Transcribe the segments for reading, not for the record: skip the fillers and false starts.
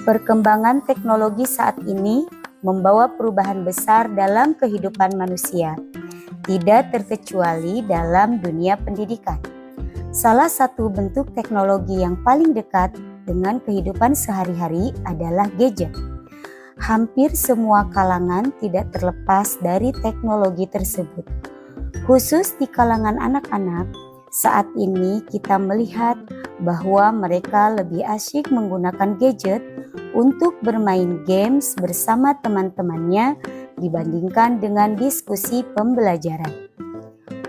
Perkembangan teknologi saat ini membawa perubahan besar dalam kehidupan manusia, tidak terkecuali dalam dunia pendidikan. Salah satu bentuk teknologi yang paling dekat dengan kehidupan sehari-hari adalah gadget. Hampir semua kalangan tidak terlepas dari teknologi tersebut. Khusus di kalangan anak-anak, saat ini kita melihat bahwa mereka lebih asyik menggunakan gadget untuk bermain games bersama teman-temannya dibandingkan dengan diskusi pembelajaran.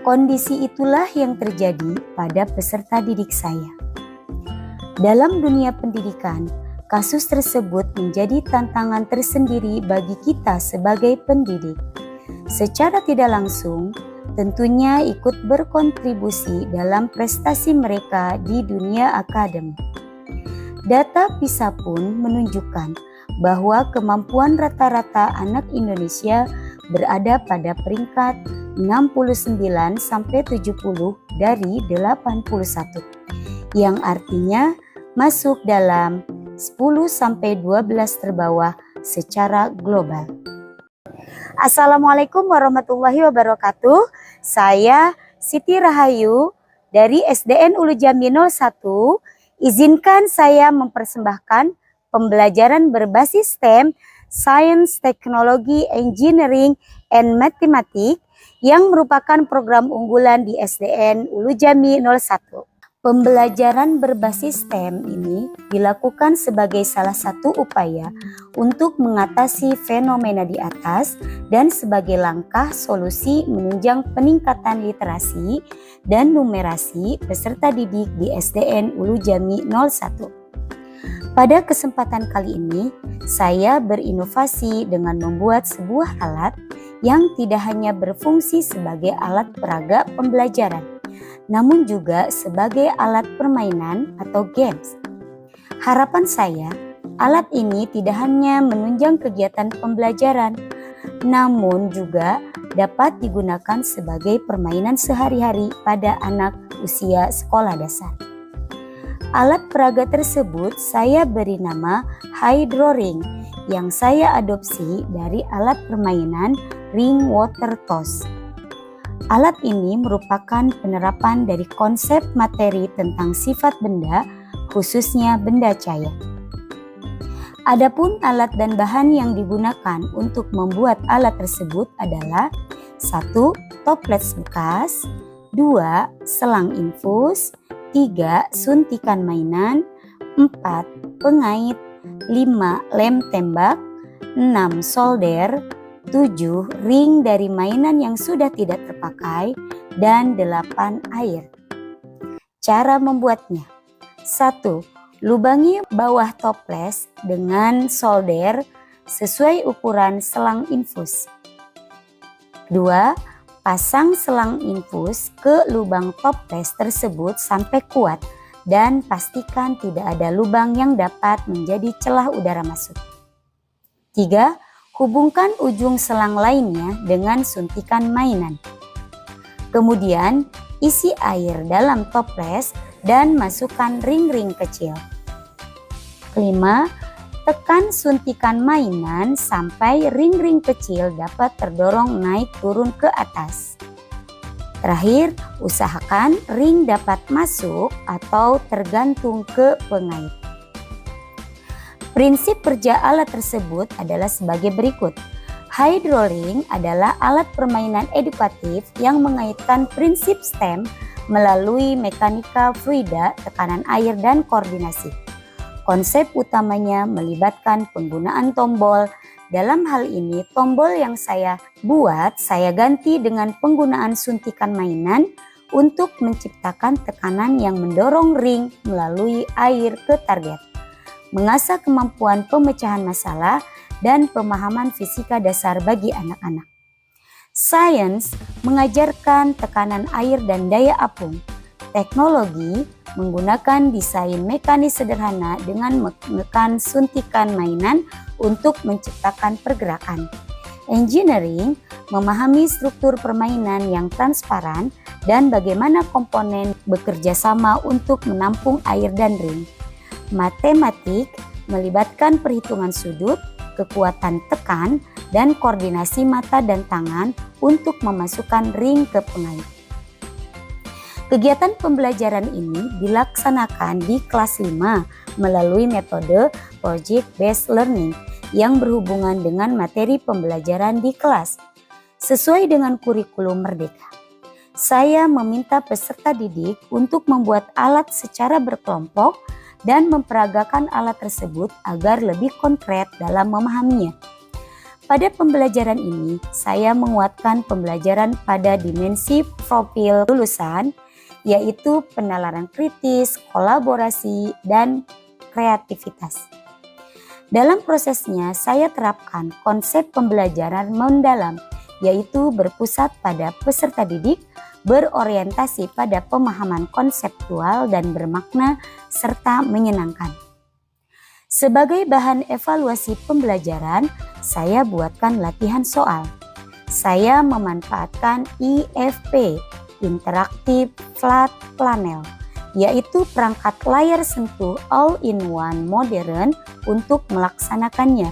Kondisi itulah yang terjadi pada peserta didik saya. Dalam dunia pendidikan, kasus tersebut menjadi tantangan tersendiri bagi kita sebagai pendidik. Secara tidak langsung, tentunya ikut berkontribusi dalam prestasi mereka di dunia akademik. Data PISA pun menunjukkan bahwa kemampuan rata-rata anak Indonesia berada pada peringkat 69-70 dari 81, yang artinya masuk dalam 10-12 terbawah secara global. Assalamualaikum warahmatullahi wabarakatuh. Saya Siti Rahayu dari SDN Ulu Jami 01. Izinkan saya mempersembahkan pembelajaran berbasis STEM, Science, Technology, Engineering, and Mathematics yang merupakan program unggulan di SDN Ulu Jami 01. Pembelajaran berbasis STEM ini dilakukan sebagai salah satu upaya untuk mengatasi fenomena di atas dan sebagai langkah solusi menunjang peningkatan literasi dan numerasi peserta didik di SDN Ulu Jami 01. Pada kesempatan kali ini, saya berinovasi dengan membuat sebuah alat yang tidak hanya berfungsi sebagai alat peraga pembelajaran, namun juga sebagai alat permainan atau games. Harapan saya, alat ini tidak hanya menunjang kegiatan pembelajaran, namun juga dapat digunakan sebagai permainan sehari-hari pada anak usia sekolah dasar. Alat peraga tersebut saya beri nama Hydro Ring yang saya adopsi dari alat permainan Ring Water Toss. Alat ini merupakan penerapan dari konsep materi tentang sifat benda, khususnya benda cair. Adapun alat dan bahan yang digunakan untuk membuat alat tersebut adalah 1. Toples bekas, 2. Selang infus, 3. Suntikan mainan, 4. Pengait, 5. Lem tembak, 6. Solder, 7. Ring dari mainan yang sudah tidak terpakai, dan 8. Air. Cara membuatnya: 1. Lubangi bawah toples dengan solder sesuai ukuran selang infus. 2. Pasang selang infus ke lubang toples tersebut sampai kuat dan pastikan tidak ada lubang yang dapat menjadi celah udara masuk. 3. Hubungkan ujung selang lainnya dengan suntikan mainan. Kemudian isi air dalam toples dan masukkan ring-ring kecil. 5. Tekan suntikan mainan sampai ring-ring kecil dapat terdorong naik turun ke atas. Terakhir, usahakan ring dapat masuk atau tergantung ke pengait. Prinsip kerja alat tersebut adalah sebagai berikut. Hydro Ring adalah alat permainan edukatif yang mengaitkan prinsip STEM melalui mekanika fluida, tekanan air, dan koordinasi. Konsep utamanya melibatkan penggunaan tombol. Dalam hal ini, tombol yang saya buat saya ganti dengan penggunaan suntikan mainan untuk menciptakan tekanan yang mendorong ring melalui air ke target. Mengasah kemampuan pemecahan masalah dan pemahaman fisika dasar bagi anak-anak. Sains mengajarkan tekanan air dan daya apung. Teknologi menggunakan desain mekanis sederhana dengan menekan suntikan mainan untuk menciptakan pergerakan. Engineering memahami struktur permainan yang transparan dan bagaimana komponen bekerja sama untuk menampung air dan ring. Matematik melibatkan perhitungan sudut, kekuatan tekan, dan koordinasi mata dan tangan untuk memasukkan ring ke pengait. Kegiatan pembelajaran ini dilaksanakan di kelas 5 melalui metode Project Based Learning yang berhubungan dengan materi pembelajaran di kelas, sesuai dengan kurikulum Merdeka. Saya meminta peserta didik untuk membuat alat secara berkelompok dan memperagakan alat tersebut agar lebih konkret dalam memahaminya. Pada pembelajaran ini, saya menguatkan pembelajaran pada dimensi profil lulusan, yaitu penalaran kritis, kolaborasi, dan kreativitas. Dalam prosesnya, saya terapkan konsep pembelajaran mendalam, yaitu berpusat pada peserta didik, berorientasi pada pemahaman konseptual dan bermakna, serta menyenangkan. Sebagai bahan evaluasi pembelajaran, saya buatkan latihan soal. Saya memanfaatkan IFP, Interactive Flat Panel, yaitu perangkat layar sentuh all-in-one modern untuk melaksanakannya.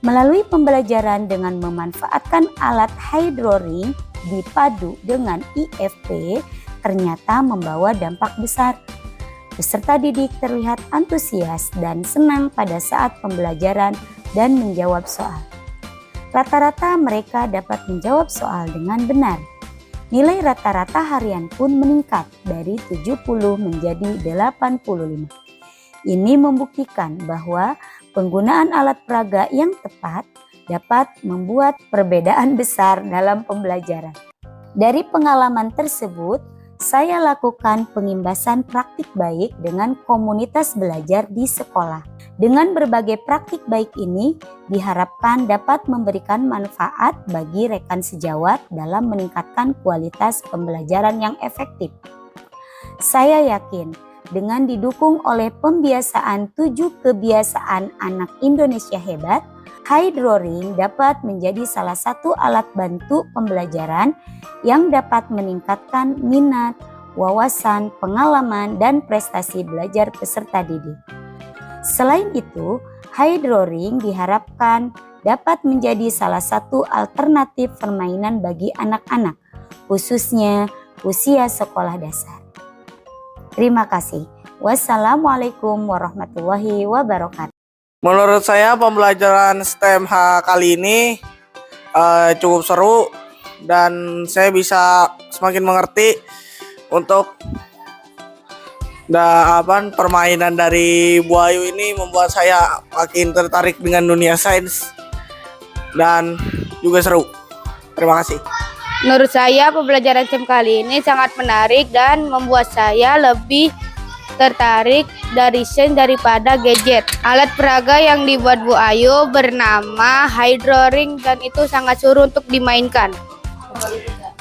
Melalui pembelajaran dengan memanfaatkan alat hydroring dipadu dengan IFP ternyata membawa dampak besar. Peserta didik terlihat antusias dan senang pada saat pembelajaran dan menjawab soal. Rata-rata mereka dapat menjawab soal dengan benar. Nilai rata-rata harian pun meningkat dari 70 menjadi 85. Ini membuktikan bahwa penggunaan alat peraga yang tepat dapat membuat perbedaan besar dalam pembelajaran. Dari pengalaman tersebut, saya lakukan pengimbasan praktik baik dengan komunitas belajar di sekolah. Dengan berbagai praktik baik ini diharapkan dapat memberikan manfaat bagi rekan sejawat dalam meningkatkan kualitas pembelajaran yang efektif. Saya yakin dengan didukung oleh pembiasaan 7 kebiasaan anak Indonesia hebat, hydroring dapat menjadi salah satu alat bantu pembelajaran yang dapat meningkatkan minat, wawasan, pengalaman, dan prestasi belajar peserta didik. Selain itu, hydroring diharapkan dapat menjadi salah satu alternatif permainan bagi anak-anak, khususnya usia sekolah dasar. Terima kasih. Wassalamualaikum warahmatullahi wabarakatuh. Menurut saya pembelajaran STEM kali ini cukup seru dan saya bisa semakin mengerti untuk permainan dari Bu Ayu ini membuat saya makin tertarik dengan dunia sains dan juga seru. Terima kasih. Menurut saya pembelajaran STEM kali ini sangat menarik dan membuat saya lebih tertarik dari sains daripada gadget. Alat peraga yang dibuat Bu Ayu bernama hydroring dan itu sangat seru untuk dimainkan.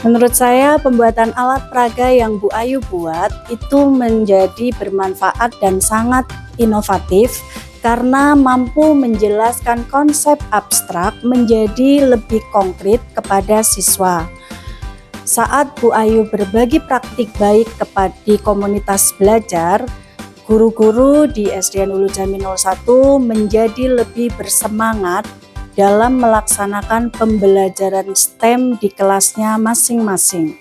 Menurut saya pembuatan alat peraga yang Bu Ayu buat itu menjadi bermanfaat dan sangat inovatif karena mampu menjelaskan konsep abstrak menjadi lebih konkret kepada siswa. Saat Bu Ayu berbagi praktik baik di komunitas belajar, guru-guru di SDN Ulu Jami 01 menjadi lebih bersemangat dalam melaksanakan pembelajaran STEM di kelasnya masing-masing.